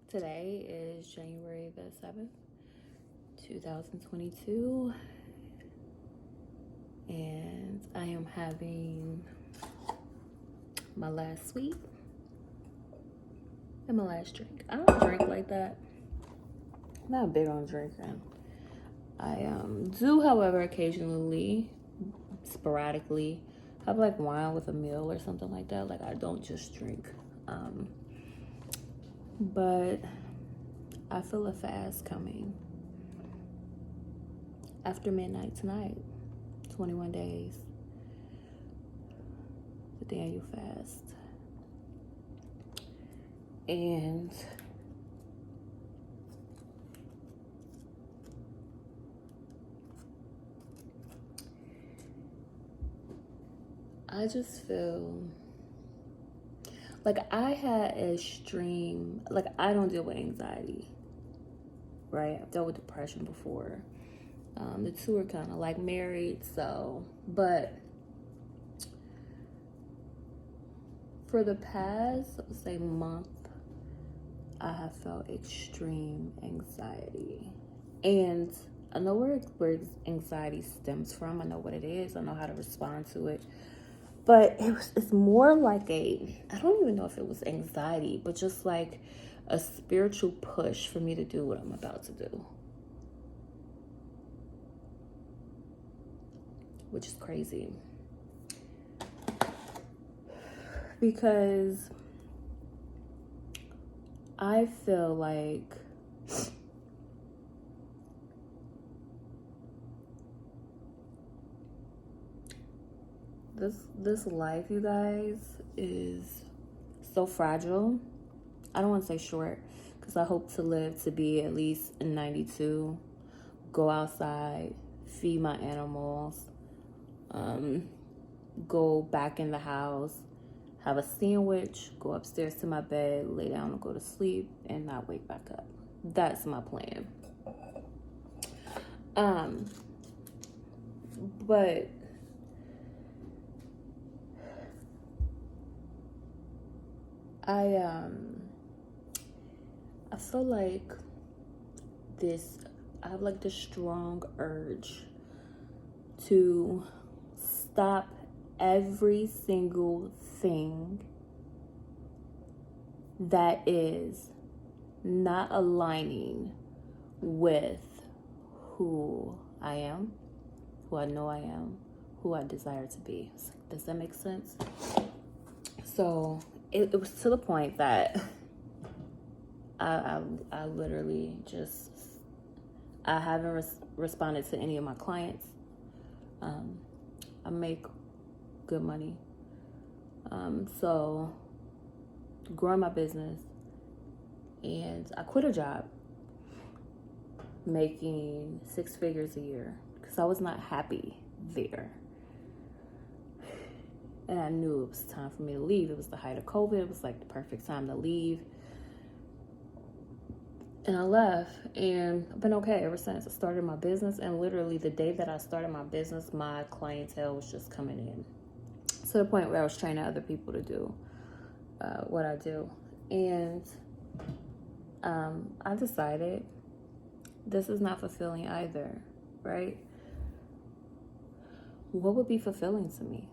Today is January the 7th, 2022, and I am having my last sweet and my last drink. I don't drink like that. I'm not big on drinking. I do, however, occasionally, sporadically, have like wine with a meal or something like that. Like I don't just drink. But I feel a fast coming after midnight tonight. 21 days. The Daniel fast. And I just feel like I had extreme, like I don't deal with anxiety, right? I've dealt with depression before. The two are kind of like married, so, but for the past, say, month, I have felt extreme anxiety. And I know where anxiety stems from. I know what it is. I know how to respond to it. But it's more like I don't even know if it was anxiety, but just like a spiritual push for me to do what I'm about to do. Which is crazy. Because I feel like this life, you guys, is so fragile. I don't want to say short, because I hope to live to be at least 92, go outside, feed my animals, go back in the house, have a sandwich, go upstairs to my bed, lay down and go to sleep, and not wake back up. That's my plan. But I feel like I have like this strong urge to stop every single thing that is not aligning with who I am, who I know I am, who I desire to be. Does that make sense? So it was to the point that I literally just, I haven't responded to any of my clients. I make good money. So growing my business, and I quit a job making 6 figures a year because I was not happy there. And I knew it was time for me to leave. It was the height of COVID. It was like the perfect time to leave. And I left, and I've been okay ever since. I started my business, and literally the day that I started my business, my clientele was just coming in to the point where I was training other people to do what I do. And I decided this is not fulfilling either, right? What would be fulfilling to me?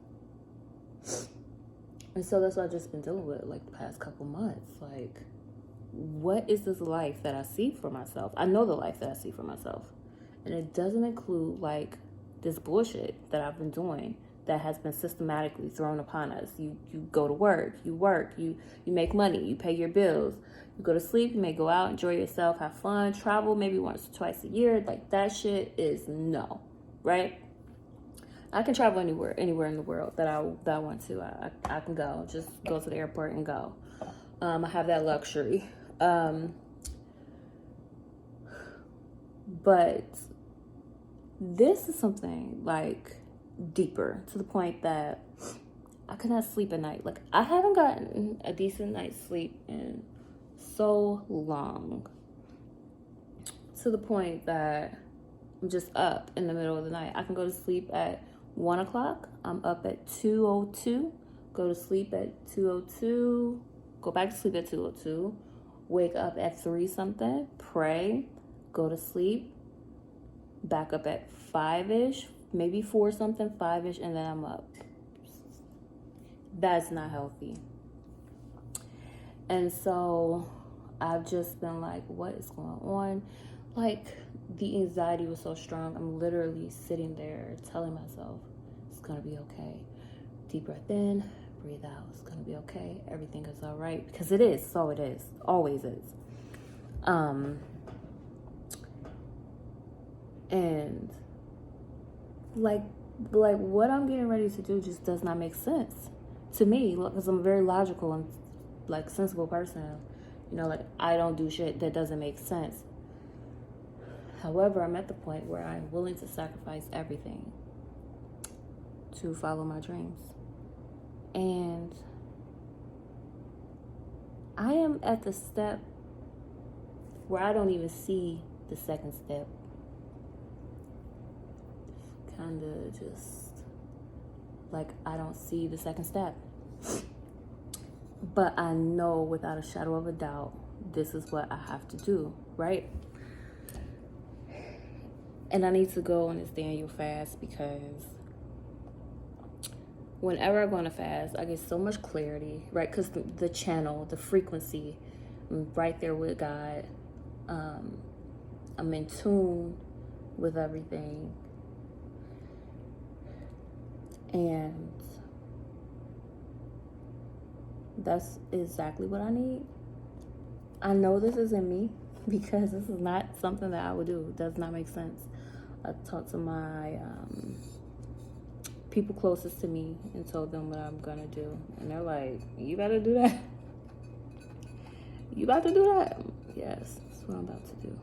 And so that's what I've just been dealing with like the past couple months. Like, what is this life that I see for myself? I know the life that I see for myself. And it doesn't include like this bullshit that I've been doing that has been systematically thrown upon us. You go to work, you make money, you pay your bills, you go to sleep, you may go out, enjoy yourself, have fun, travel maybe once or twice a year. Like that shit is no, right? I can travel anywhere in the world that I want to. I can go, just go to the airport and go. I have that luxury. But this is something like deeper, to the point that I could not sleep at night. Like I haven't gotten a decent night's sleep in so long, to the point that I'm just up in the middle of the night. I can go to sleep at 1 o'clock. I'm up at 2:02. Go to sleep at 2:02. Go back to sleep at 2:02. wake up at 3 something, pray, go to sleep, back up at 5-ish, maybe 4 something, 5-ish, and then I'm up. That's not healthy. And so I've just been like, what is going on? Like, the anxiety was so strong. I'm literally sitting there telling myself, it's gonna be okay. Deep breath in, breathe out. It's gonna be okay. Everything is all right. Because it is. So it is. Always is. And like what I'm getting ready to do just does not make sense to me, because I'm a very logical and like sensible person. You know, like, I don't do shit that doesn't make sense. However, I'm at the point where I'm willing to sacrifice everything to follow my dreams. And I am at the step where I don't even see the second step. Kind of just like, I don't see the second step. But I know without a shadow of a doubt, this is what I have to do, right? And I need to go on this Daniel fast, because whenever I go on a fast, I get so much clarity, right? Because the channel, the frequency, I'm right there with God. I'm in tune with everything. And that's exactly what I need. I know this isn't me, because this is not something that I would do. It does not make sense. I talked to my people closest to me and told them what I'm gonna do, and they're like, you better do that. You about to do that? Yes, that's what I'm about to do.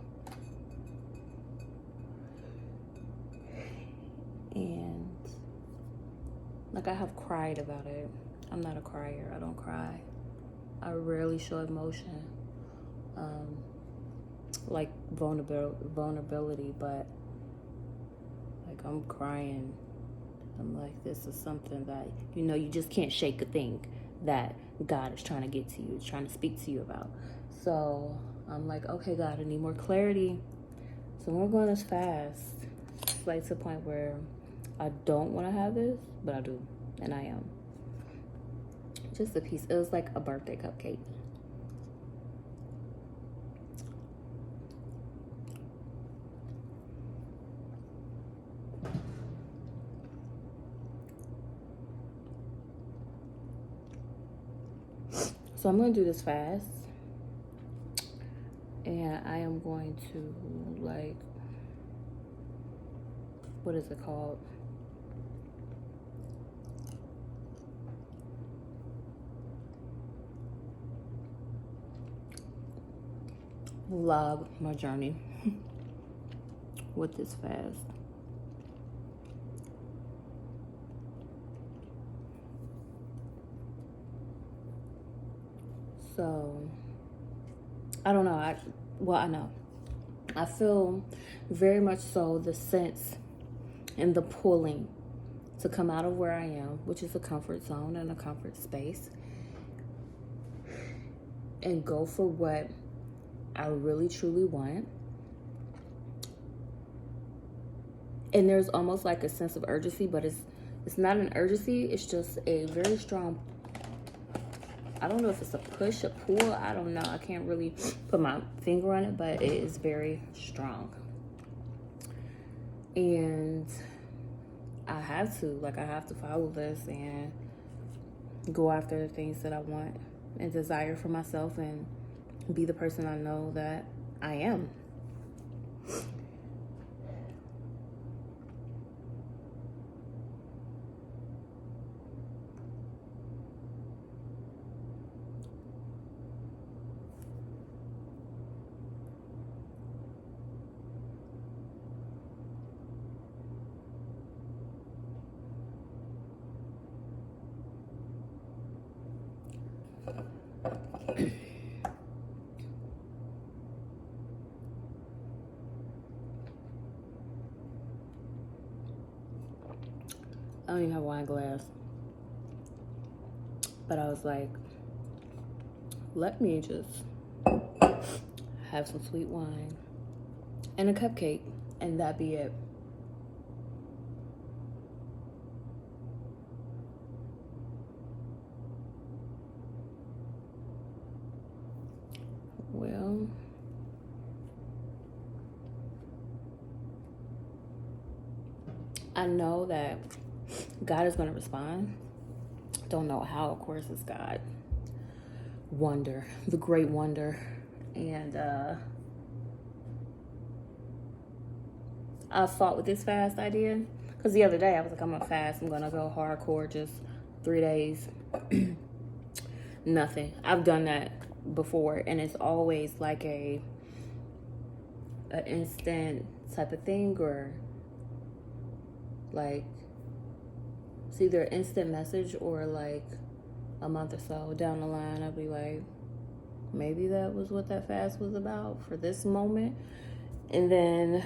And like, I have cried about it. I'm not a crier. I don't cry. I rarely show emotion, like vulnerability, but like, I'm crying. I'm like, this is something that, you know, you just can't shake a thing that God is trying to get to you, trying to speak to you about. So I'm like, okay, God, I need more clarity. So we're going this fast. It's like to the point where I don't want to have this, but I do, and I am. Just a piece. It was like a birthday cupcake. So I'm going to do this fast. And I am going to, like, what is it called? Log my journey with this fast. So I don't know. I know. I feel very much so the sense and the pulling to come out of where I am, which is a comfort zone and a comfort space, and go for what I really truly want. And there's almost like a sense of urgency, but it's not an urgency. It's just a very strong, I don't know if it's a push, a pull. I don't know. I can't really put my finger on it, but it is very strong. And I have to follow this and go after the things that I want and desire for myself, and be the person I know that I am. I don't even have a wine glass. But I was like, let me just have some sweet wine, and a cupcake, and that be it. Well, I know that God is going to respond. Don't know how, of course, it's God. Wonder, the great wonder. And I fought with this fast idea because the other day I was like, I'm gonna fast. I'm gonna go hardcore, just 3 days. Nothing. I've done that before, and it's always like a instant type of thing, or like it's either an instant message or like a month or so down the line, I'll be like, maybe that was what that fast was about for this moment. And then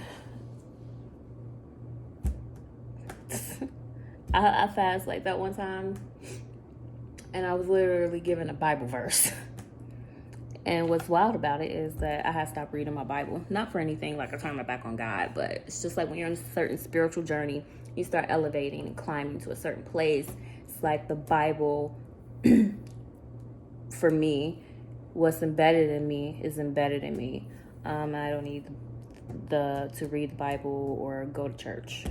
I fast like that one time, and I was literally given a Bible verse. And what's wild about it is that I had stopped reading my Bible. Not for anything like I turned my back on God, but it's just like when you're on a certain spiritual journey, you start elevating and climbing to a certain place. It's like the Bible, for me, what's embedded in me is embedded in me. I don't need to read the Bible or go to church.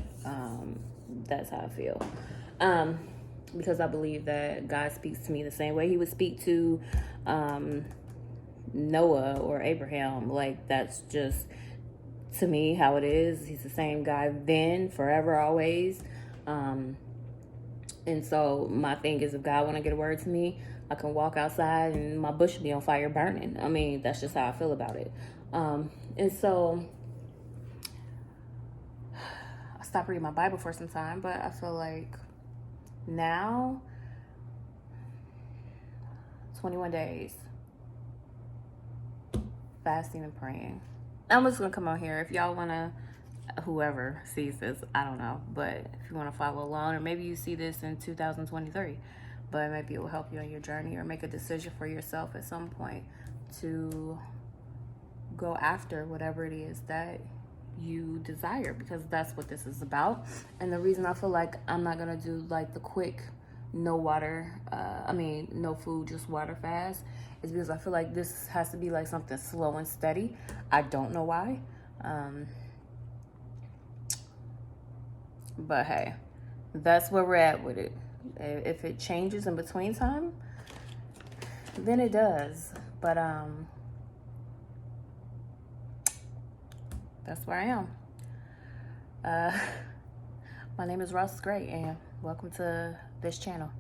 That's how I feel. Because I believe that God speaks to me the same way he would speak to Noah or Abraham. Like, that's just, to me, how it is. He's the same guy then, forever, always. And so my thing is, if God want to get a word to me, I can walk outside and my bush will be on fire burning. I mean, that's just how I feel about it. And so I stopped reading my Bible for some time, but I feel like now 21 days fasting and praying. I'm just gonna come on here if y'all wanna, whoever sees this, I don't know, but if you want to follow along, or maybe you see this in 2023, but maybe it will help you on your journey, or make a decision for yourself at some point to go after whatever it is that you desire, because that's what this is about. And the reason I feel like I'm not gonna do like the quick no food, just water fast, is because I feel like this has to be like something slow and steady. I don't know why. But hey, that's where we're at with it. If it changes in between time, then it does. But that's where I am. My name is Ross Gray, and welcome to this channel.